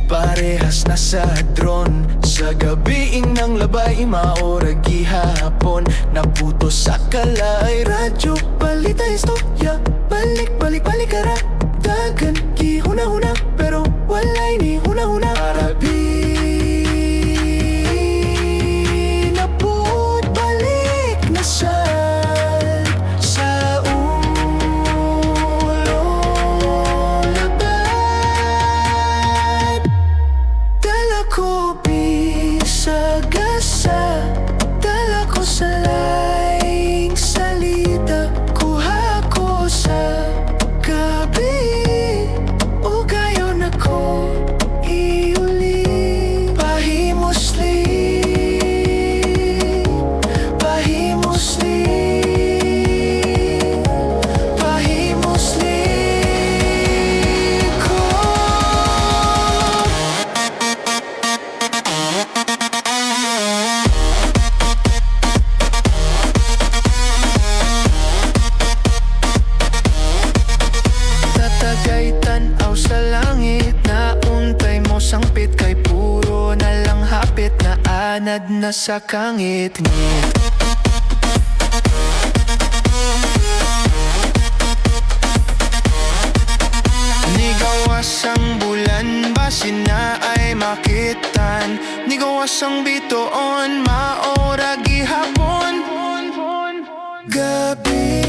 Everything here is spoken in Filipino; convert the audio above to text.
Parehas na sa drone, sa gabiing ng labay, maora gihapon. Naputo sa kalay, radyo, balita, istorya, balik, balik, balik, kara dagan, gihuna-huna, pero walay ni huna-huna. Arabi naput balik na sa ulo labat. Dala ko bisagasa, dala ko sa laing salita, kuha ko sa gabi, o gayon ako iuli. Pahimusli, pahimusli, pahimusli ko. Tatagay tanaw sa langit, na untay mo sangpit, kay puro na lang hapit, na anad na sa kangit-ngit. Nigawas ang bulan, basin na ay makitan. Nigawas ang bitoon, maora gihapon. Gabi